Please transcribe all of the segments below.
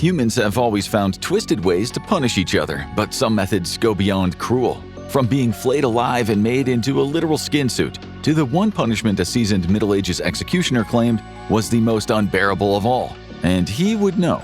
Humans have always found twisted ways to punish each other, but some methods go beyond cruel. From being flayed alive and made into a literal skin suit, to the one punishment a seasoned Middle Ages executioner claimed was the most unbearable of all. And he would know.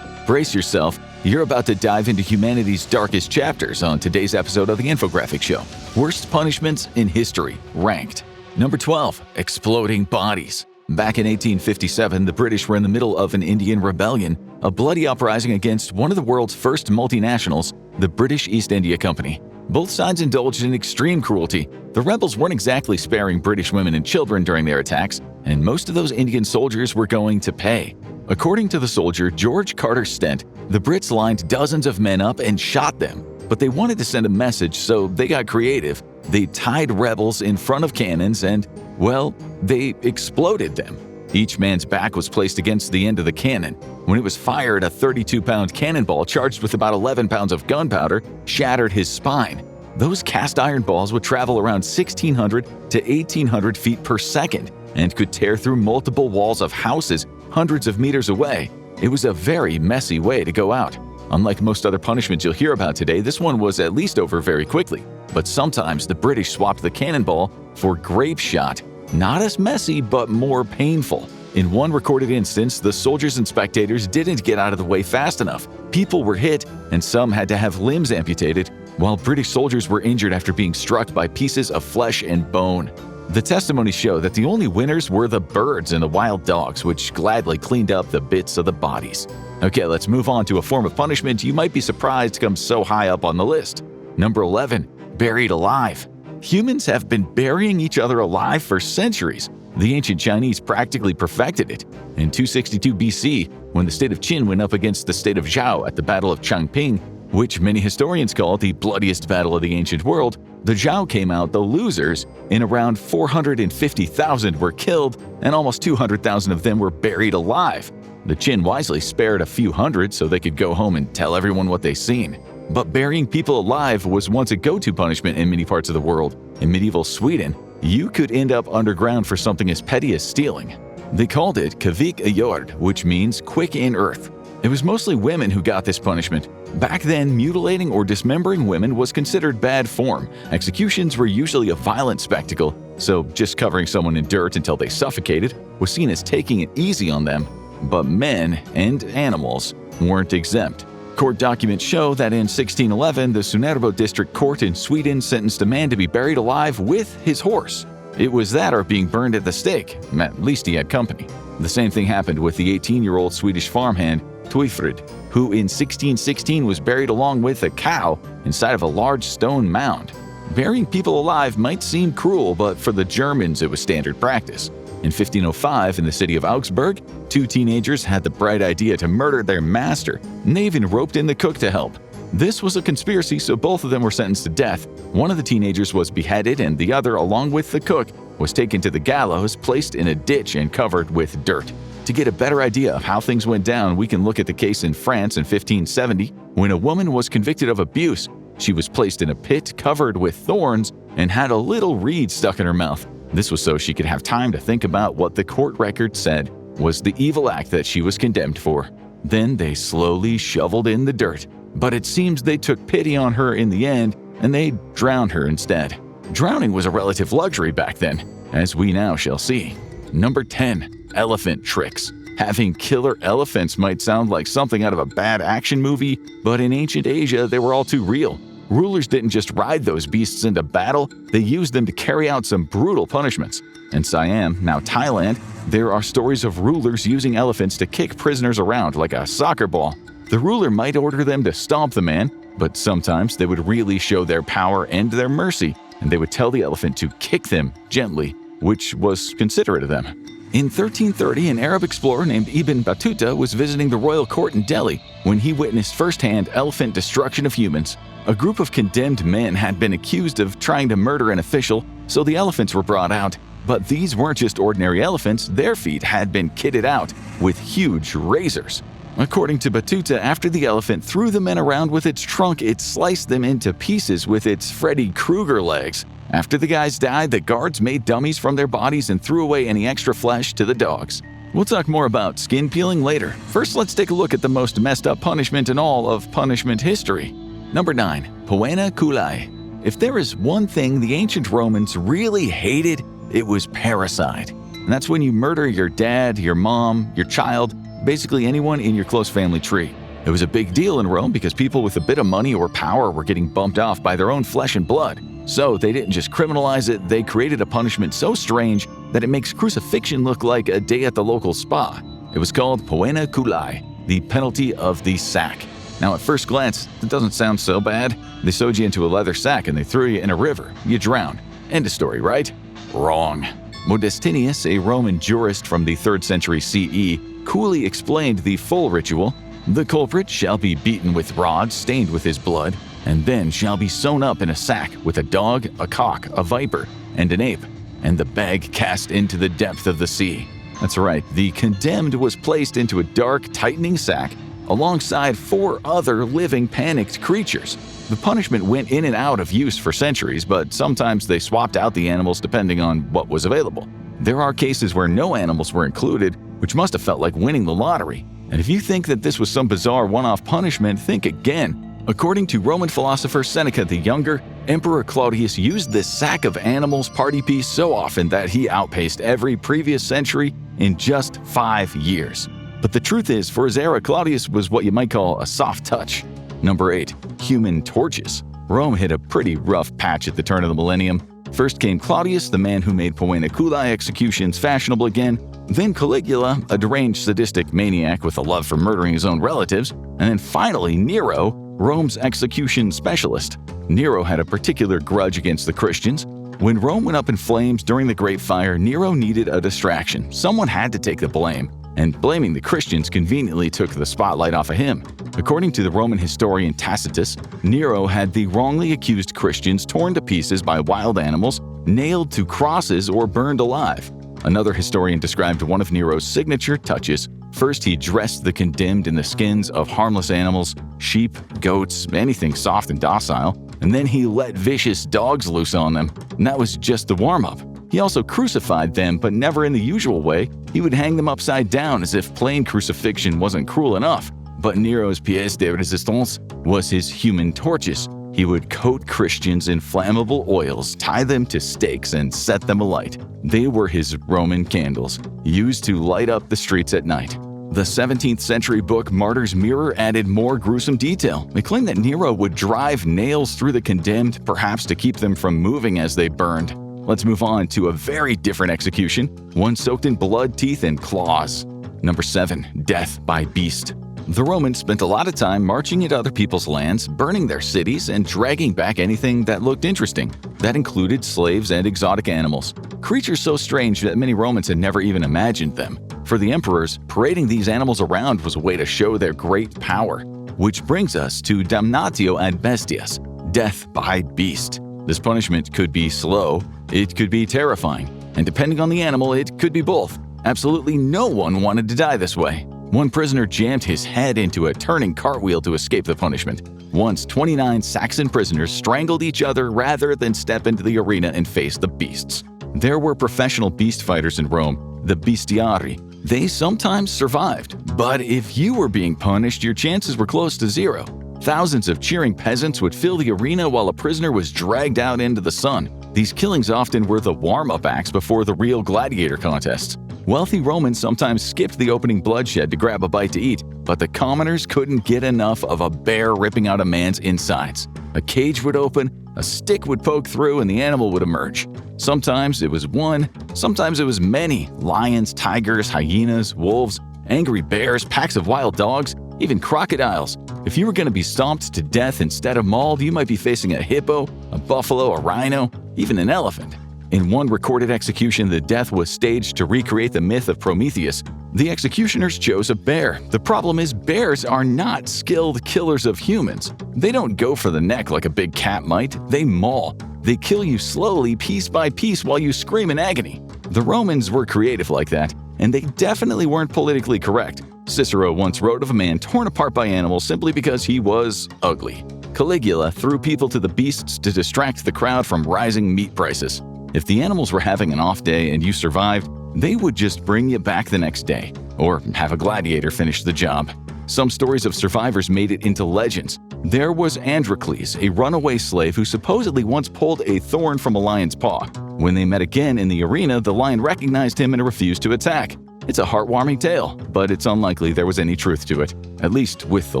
Brace yourself, you're about to dive into humanity's darkest chapters on today's episode of the Infographics Show. Worst punishments in history, ranked. Number 12. Exploding bodies. Back in 1857, the British were in the middle of an Indian rebellion, a bloody uprising against one of the world's first multinationals, the British East India Company. Both sides indulged in extreme cruelty. The rebels weren't exactly sparing British women and children during their attacks, and most of those Indian soldiers were going to pay. According to the soldier George Carter Stent, the Brits lined dozens of men up and shot them. But they wanted to send a message, so they got creative. They tied rebels in front of cannons and, well, they exploded them. Each man's back was placed against the end of the cannon. When it was fired, a 32-pound cannonball charged with about 11 pounds of gunpowder shattered his spine. Those cast iron balls would travel around 1,600 to 1,800 feet per second and could tear through multiple walls of houses hundreds of meters away. It was a very messy way to go out. Unlike most other punishments you'll hear about today, this one was at least over very quickly. But sometimes the British swapped the cannonball for grape shot. Not as messy, but more painful. In one recorded instance, the soldiers and spectators didn't get out of the way fast enough. People were hit, and some had to have limbs amputated, while British soldiers were injured after being struck by pieces of flesh and bone. The testimonies show that the only winners were the birds and the wild dogs, which gladly cleaned up the bits of the bodies. Okay, let's move on to a form of punishment you might be surprised comes so high up on the list. Number 11. Buried alive. Humans have been burying each other alive for centuries. The ancient Chinese practically perfected it. In 262 BC, when the state of Qin went up against the state of Zhao at the Battle of Changping, which many historians call the bloodiest battle of the ancient world, the Zhao came out the losers, and around 450,000 were killed, and almost 200,000 of them were buried alive. The Qin wisely spared a few hundred so they could go home and tell everyone what they'd seen. But burying people alive was once a go-to punishment in many parts of the world. In medieval Sweden, you could end up underground for something as petty as stealing. They called it kvik i jord, which means quick in earth. It was mostly women who got this punishment. Back then, mutilating or dismembering women was considered bad form. Executions were usually a violent spectacle, so just covering someone in dirt until they suffocated was seen as taking it easy on them. But men and animals weren't exempt. Court documents show that in 1611, the Sunerbo District Court in Sweden sentenced a man to be buried alive with his horse. It was that or being burned at the stake. At least he had company. The same thing happened with the 18-year-old Swedish farmhand Tuifrid, who in 1616 was buried along with a cow inside of a large stone mound. Burying people alive might seem cruel, but for the Germans it was standard practice. In 1505, in the city of Augsburg, two teenagers had the bright idea to murder their master, and they even roped in the cook to help. This was a conspiracy, so both of them were sentenced to death. One of the teenagers was beheaded, and the other, along with the cook, was taken to the gallows, placed in a ditch, and covered with dirt. To get a better idea of how things went down, we can look at the case in France in 1570, when a woman was convicted of abuse. She was placed in a pit covered with thorns and had a little reed stuck in her mouth. This was so she could have time to think about what the court record said was the evil act that she was condemned for. Then they slowly shoveled in the dirt, but it seems they took pity on her in the end and they drowned her instead. Drowning was a relative luxury back then, as we now shall see. Number 10. Elephant tricks. Having killer elephants might sound like something out of a bad action movie, but in ancient Asia they were all too real. Rulers didn't just ride those beasts into battle, they used them to carry out some brutal punishments. In Siam, now Thailand, there are stories of rulers using elephants to kick prisoners around like a soccer ball. The ruler might order them to stomp the man, but sometimes they would really show their power and their mercy, and they would tell the elephant to kick them gently, which was considerate of them. In 1330, an Arab explorer named Ibn Battuta was visiting the royal court in Delhi when he witnessed firsthand elephant destruction of humans. A group of condemned men had been accused of trying to murder an official, so the elephants were brought out. But these weren't just ordinary elephants, their feet had been kitted out with huge razors. According to Battuta, after the elephant threw the men around with its trunk, it sliced them into pieces with its Freddy Krueger legs. After the guys died, the guards made dummies from their bodies and threw away any extra flesh to the dogs. We'll talk more about skin peeling later. First, let's take a look at the most messed up punishment in all of punishment history. Number 9. Poena culae. If there is one thing the ancient Romans really hated, it was parricide. And that's when you murder your dad, your mom, your child, basically anyone in your close family tree. It was a big deal in Rome because people with a bit of money or power were getting bumped off by their own flesh and blood. So they didn't just criminalize it, they created a punishment so strange that it makes crucifixion look like a day at the local spa. It was called poena culae, the penalty of the sack. Now at first glance, it doesn't sound so bad. They sewed you into a leather sack and they threw you in a river. You drowned. End of story, right? Wrong. Modestinius, a Roman jurist from the 3rd century CE, coolly explained the full ritual. The culprit shall be beaten with rods stained with his blood, and then shall be sewn up in a sack with a dog, a cock, a viper, and an ape, and the bag cast into the depth of the sea. That's right, the condemned was placed into a dark, tightening sack alongside 4 other living, panicked creatures. The punishment went in and out of use for centuries, but sometimes they swapped out the animals depending on what was available. There are cases where no animals were included, which must have felt like winning the lottery. And if you think that this was some bizarre one-off punishment, think again. According to Roman philosopher Seneca the Younger, Emperor Claudius used this sack of animals party piece so often that he outpaced every previous century in just 5 years. But the truth is, for his era, Claudius was what you might call a soft touch. Number 8. Human torches. Rome hit a pretty rough patch at the turn of the millennium. First came Claudius, the man who made poena culae executions fashionable again. Then Caligula, a deranged sadistic maniac with a love for murdering his own relatives. And then finally Nero, Rome's execution specialist. Nero had a particular grudge against the Christians. When Rome went up in flames during the Great Fire, Nero needed a distraction. Someone had to take the blame. And blaming the Christians conveniently took the spotlight off of him. According to the Roman historian Tacitus, Nero had the wrongly accused Christians torn to pieces by wild animals, nailed to crosses, or burned alive. Another historian described one of Nero's signature touches. First, he dressed the condemned in the skins of harmless animals, sheep, goats, anything soft and docile, and then he let vicious dogs loose on them. And that was just the warm-up. He also crucified them, but never in the usual way. He would hang them upside down as if plain crucifixion wasn't cruel enough. But Nero's pièce de résistance was his human torches. He would coat Christians in flammable oils, tie them to stakes, and set them alight. They were his Roman candles, used to light up the streets at night. The 17th century book Martyr's Mirror added more gruesome detail. They claimed that Nero would drive nails through the condemned, perhaps to keep them from moving as they burned. Let's move on to a very different execution, one soaked in blood, teeth, and claws. Number 7. Death by beast. The Romans spent a lot of time marching into other people's lands, burning their cities, and dragging back anything that looked interesting. That included slaves and exotic animals. Creatures so strange that many Romans had never even imagined them. For the emperors, parading these animals around was a way to show their great power. Which brings us to damnatio ad bestias, death by beast. This punishment could be slow, it could be terrifying, and depending on the animal, it could be both. Absolutely no one wanted to die this way. One prisoner jammed his head into a turning cartwheel to escape the punishment. Once, 29 Saxon prisoners strangled each other rather than step into the arena and face the beasts. There were professional beast fighters in Rome, the bestiari. They sometimes survived, but if you were being punished, your chances were close to zero. Thousands of cheering peasants would fill the arena while a prisoner was dragged out into the sun. These killings often were the warm-up acts before the real gladiator contests. Wealthy Romans sometimes skipped the opening bloodshed to grab a bite to eat, but the commoners couldn't get enough of a bear ripping out a man's insides. A cage would open, a stick would poke through, and the animal would emerge. Sometimes it was one, sometimes it was many. Lions, tigers, hyenas, wolves, angry bears, packs of wild dogs, even crocodiles. If you were going to be stomped to death instead of mauled, you might be facing a hippo, a buffalo, a rhino, even an elephant. In one recorded execution, the death was staged to recreate the myth of Prometheus. The executioners chose a bear. The problem is, bears are not skilled killers of humans. They don't go for the neck like a big cat might. They maul. They kill you slowly, piece by piece, while you scream in agony. The Romans were creative like that, and they definitely weren't politically correct. Cicero once wrote of a man torn apart by animals simply because he was ugly. Caligula threw people to the beasts to distract the crowd from rising meat prices. If the animals were having an off day and you survived, They would just bring you back the next day, or have a gladiator finish the job. Some stories of survivors made it into legends. There was Androcles, a runaway slave who supposedly once pulled a thorn from a lion's paw. When they met again in the arena, the lion recognized him and refused to attack. It's a heartwarming tale, but it's unlikely there was any truth to it. At least with the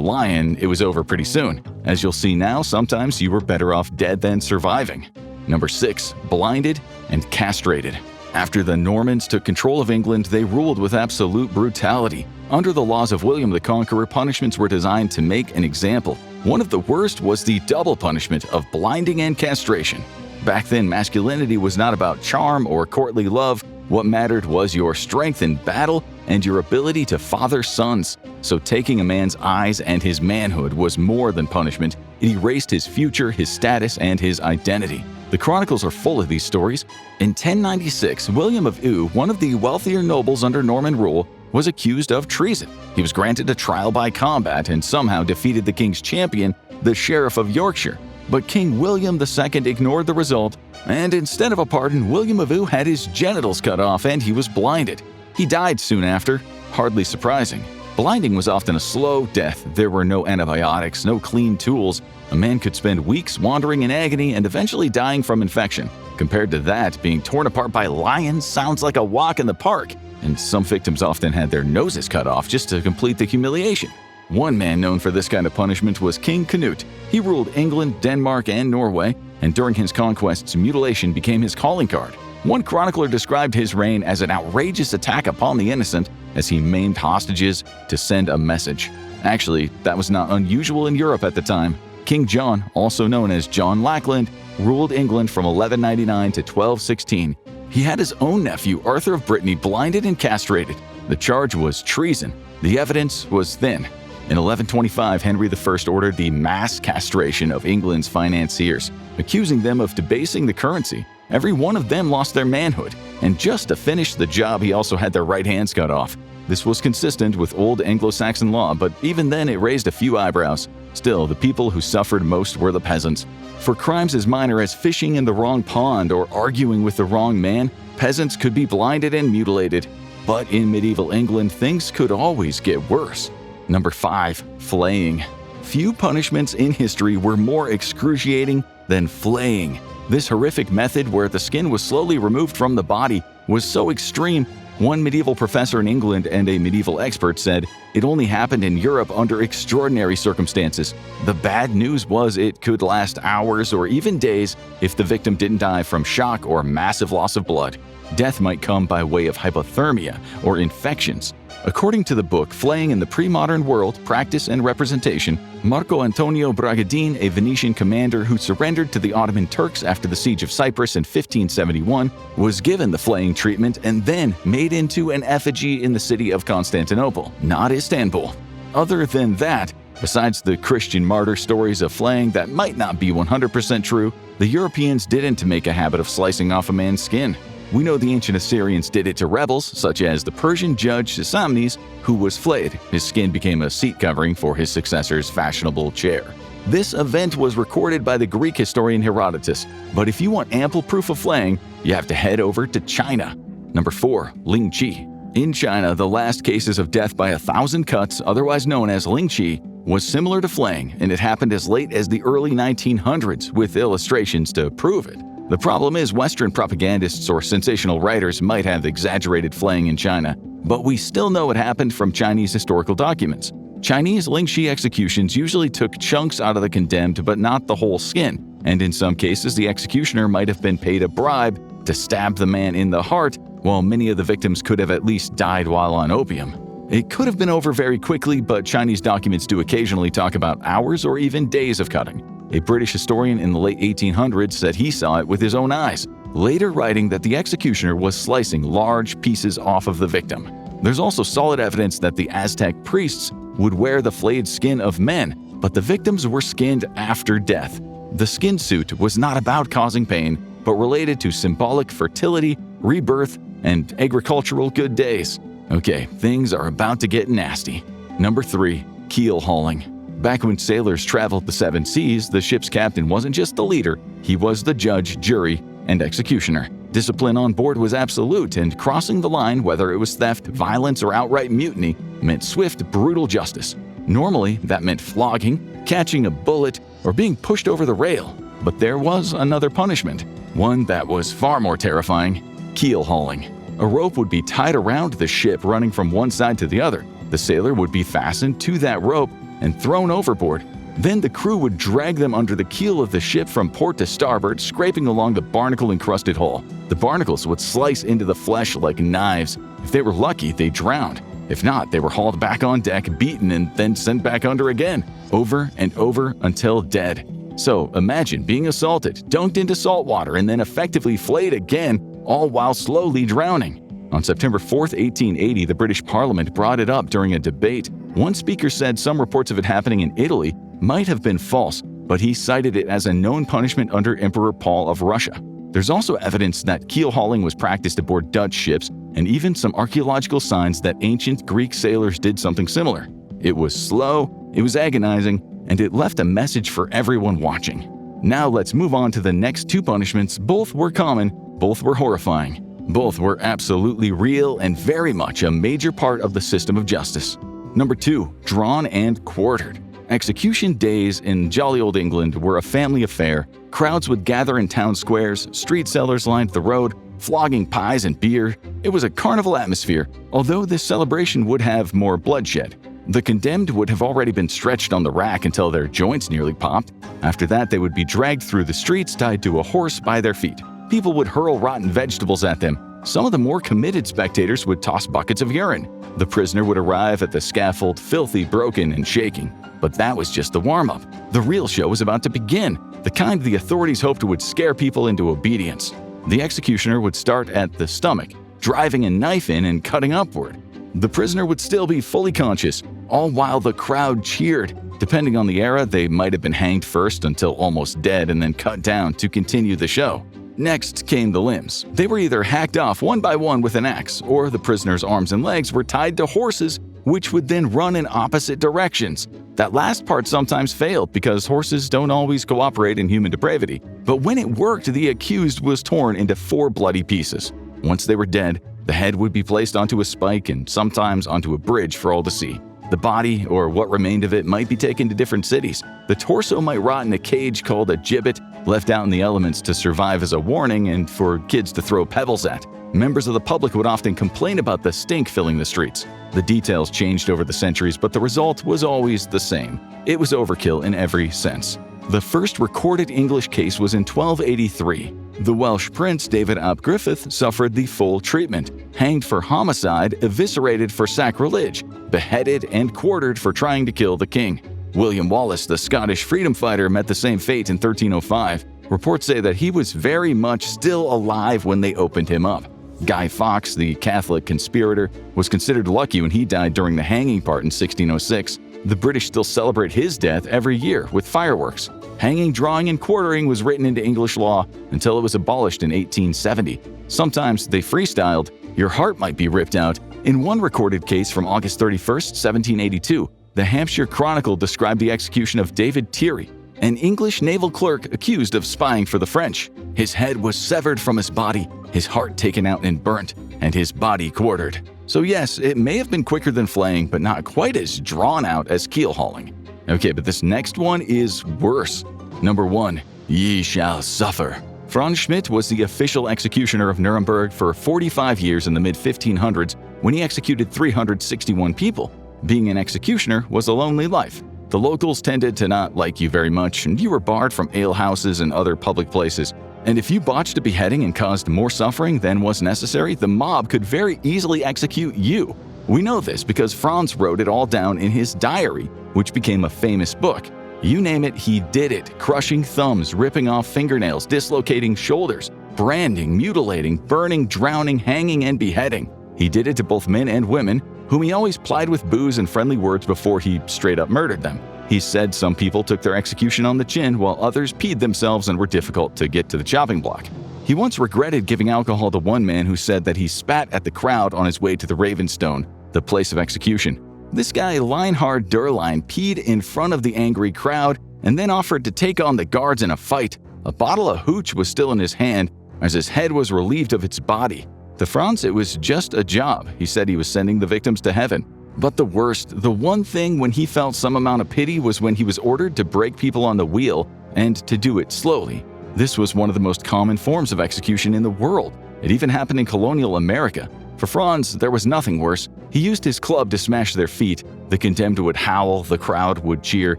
lion, it was over pretty soon. As you'll see now, sometimes you were better off dead than surviving. Number 6. Blinded and castrated. After the Normans took control of England, they ruled with absolute brutality. Under the laws of William the Conqueror, punishments were designed to make an example. One of the worst was the double punishment of blinding and castration. Back then, masculinity was not about charm or courtly love. What mattered was your strength in battle and your ability to father sons. So taking a man's eyes and his manhood was more than punishment. It erased his future, his status, and his identity. The chronicles are full of these stories. In 1096, William of Eu, one of the wealthier nobles under Norman rule, was accused of treason. He was granted a trial by combat and somehow defeated the king's champion, the Sheriff of Yorkshire. But King William II ignored the result, and instead of a pardon, William of Eu had his genitals cut off and he was blinded. He died soon after. Hardly surprising. Blinding was often a slow death. There were no antibiotics, no clean tools. A man could spend weeks wandering in agony and eventually dying from infection. Compared to that, being torn apart by lions sounds like a walk in the park, and some victims often had their noses cut off just to complete the humiliation. One man known for this kind of punishment was King Canute. He ruled England, Denmark, and Norway, and during his conquests, mutilation became his calling card. One chronicler described his reign as an outrageous attack upon the innocent as he maimed hostages to send a message. Actually, that was not unusual in Europe at the time. King John, also known as John Lackland, ruled England from 1199 to 1216. He had his own nephew, Arthur of Brittany, blinded and castrated. The charge was treason. The evidence was thin. In 1125, Henry I ordered the mass castration of England's financiers, accusing them of debasing the currency. Every one of them lost their manhood, and just to finish the job, he also had their right hands cut off. This was consistent with old Anglo-Saxon law, but even then it raised a few eyebrows. Still, the people who suffered most were the peasants. For crimes as minor as fishing in the wrong pond or arguing with the wrong man, peasants could be blinded and mutilated. But in medieval England, things could always get worse. Number 5. Flaying. Few punishments in history were more excruciating than flaying. This horrific method, where the skin was slowly removed from the body, was so extreme. One medieval professor in England and a medieval expert said it only happened in Europe under extraordinary circumstances. The bad news was it could last hours or even days if the victim didn't die from shock or massive loss of blood. Death might come by way of hypothermia or infections. According to the book Flaying in the Pre-Modern World, Practice and Representation, Marco Antonio Bragadin, a Venetian commander who surrendered to the Ottoman Turks after the siege of Cyprus in 1571, was given the flaying treatment and then made into an effigy in the city of Constantinople, not Istanbul. Other than that, besides the Christian martyr stories of flaying that might not be 100% true, the Europeans didn't make a habit of slicing off a man's skin. We know the ancient Assyrians did it to rebels, such as the Persian judge Sisamnes, who was flayed. His skin became a seat covering for his successor's fashionable chair. This event was recorded by the Greek historian Herodotus, but if you want ample proof of flaying, you have to head over to China. Number 4. Lingchi. In China, the last cases of death by 1,000 cuts, otherwise known as Lingchi, was similar to flaying, and it happened as late as the early 1900s, with illustrations to prove it. The problem is Western propagandists or sensational writers might have exaggerated flaying in China, but we still know it happened from Chinese historical documents. Chinese Lingchi executions usually took chunks out of the condemned but not the whole skin, and in some cases the executioner might have been paid a bribe to stab the man in the heart, while many of the victims could have at least died while on opium. It could have been over very quickly, but Chinese documents do occasionally talk about hours or even days of cutting. A British historian in the late 1800s said he saw it with his own eyes, later writing that the executioner was slicing large pieces off of the victim. There's also solid evidence that the Aztec priests would wear the flayed skin of men, but the victims were skinned after death. The skin suit was not about causing pain, but related to symbolic fertility, rebirth, and agricultural good days. Okay, things are about to get nasty. Number 3. Keelhauling. Back when sailors traveled the 7 seas, the ship's captain wasn't just the leader, he was the judge, jury, and executioner. Discipline on board was absolute, and crossing the line, whether it was theft, violence, or outright mutiny, meant swift, brutal justice. Normally, that meant flogging, catching a bullet, or being pushed over the rail. But there was another punishment, one that was far more terrifying: keelhauling. A rope would be tied around the ship running from one side to the other. The sailor would be fastened to that rope and thrown overboard. Then the crew would drag them under the keel of the ship from port to starboard, scraping along the barnacle-encrusted hull. The barnacles would slice into the flesh like knives. If they were lucky, they drowned. If not, they were hauled back on deck, beaten, and then sent back under again, over and over until dead. So imagine being assaulted, dunked into salt water, and then effectively flayed again, all while slowly drowning. On September 4, 1880, the British Parliament brought it up during a debate. One speaker said some reports of it happening in Italy might have been false, but he cited it as a known punishment under Emperor Paul of Russia. There's also evidence that keel hauling was practiced aboard Dutch ships, and even some archaeological signs that ancient Greek sailors did something similar. It was slow, it was agonizing, and it left a message for everyone watching. Now let's move on to the next two punishments. Both were common, both were horrifying. Both were absolutely real and very much a major part of the system of justice. Number 2. Drawn and quartered. Execution days in jolly old England were a family affair. Crowds would gather in town squares, street sellers lined the road, flogging pies and beer. It was a carnival atmosphere, although this celebration would have more bloodshed. The condemned would have already been stretched on the rack until their joints nearly popped. After that, they would be dragged through the streets tied to a horse by their feet. People would hurl rotten vegetables at them. Some of the more committed spectators would toss buckets of urine. The prisoner would arrive at the scaffold filthy, broken, and shaking. But that was just the warm-up. The real show was about to begin, the kind the authorities hoped would scare people into obedience. The executioner would start at the stomach, driving a knife in and cutting upward. The prisoner would still be fully conscious, all while the crowd cheered. Depending on the era, they might have been hanged first until almost dead and then cut down to continue the show. Next came the limbs. They were either hacked off one by one with an axe, or the prisoner's arms and legs were tied to horses, which would then run in opposite directions. That last part sometimes failed because horses don't always cooperate in human depravity. But when it worked, the accused was torn into 4 bloody pieces. Once they were dead, the head would be placed onto a spike and sometimes onto a bridge for all to see. The body, or what remained of it, might be taken to different cities. The torso might rot in a cage called a gibbet, left out in the elements to survive as a warning and for kids to throw pebbles at. Members of the public would often complain about the stink filling the streets. The details changed over the centuries, but the result was always the same. It was overkill in every sense. The first recorded English case was in 1283. The Welsh prince David ap Griffith suffered the full treatment: hanged for homicide, eviscerated for sacrilege, beheaded, and quartered for trying to kill the king. William Wallace, the Scottish freedom fighter, met the same fate in 1305. Reports say that he was very much still alive when they opened him up. Guy Fawkes, the Catholic conspirator, was considered lucky when he died during the hanging part in 1606. The British still celebrate his death every year with fireworks. Hanging, drawing, and quartering was written into English law until it was abolished in 1870. Sometimes they freestyled. Your heart might be ripped out. In one recorded case from August 31st, 1782, the Hampshire Chronicle described the execution of David Tyrie, an English naval clerk accused of spying for the French. His head was severed from his body, his heart taken out and burnt, and his body quartered. So yes, it may have been quicker than flaying, but not quite as drawn out as keelhauling. Okay, but this next one is worse. Number 1. Ye shall suffer. Franz Schmidt was the official executioner of Nuremberg for 45 years in the mid-1500s when he executed 361 people. Being an executioner was a lonely life. The locals tended to not like you very much, and you were barred from alehouses and other public places. And if you botched a beheading and caused more suffering than was necessary, the mob could very easily execute you. We know this because Franz wrote it all down in his diary, which became a famous book. You name it, he did it: crushing thumbs, ripping off fingernails, dislocating shoulders, branding, mutilating, burning, drowning, hanging, and beheading. He did it to both men and women, whom he always plied with booze and friendly words before he straight up murdered them. He said some people took their execution on the chin while others peed themselves and were difficult to get to the chopping block. He once regretted giving alcohol to one man who said that he spat at the crowd on his way to the Ravenstone, the place of execution. This guy, Leinhard Derlein, peed in front of the angry crowd and then offered to take on the guards in a fight. A bottle of hooch was still in his hand, as his head was relieved of its body. To Franz, it was just a job. He said he was sending the victims to heaven. But the worst, the one thing when he felt some amount of pity was when he was ordered to break people on the wheel and to do it slowly. This was one of the most common forms of execution in the world. It even happened in colonial America. For Franz, there was nothing worse. He used his club to smash their feet. The condemned would howl, the crowd would cheer,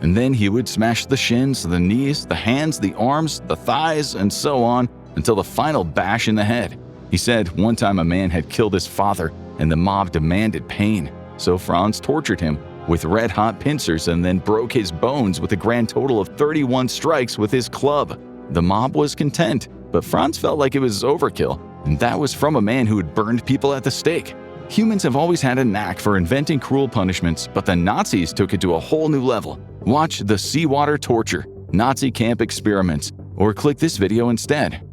and then he would smash the shins, the knees, the hands, the arms, the thighs, and so on, until the final bash in the head. He said one time a man had killed his father, and the mob demanded pain. So Franz tortured him with red-hot pincers and then broke his bones with a grand total of 31 strikes with his club. The mob was content, but Franz felt like it was overkill, and that was from a man who had burned people at the stake. Humans have always had a knack for inventing cruel punishments, but the Nazis took it to a whole new level. Watch the Seawater Torture, Nazi Camp Experiments, or click this video instead.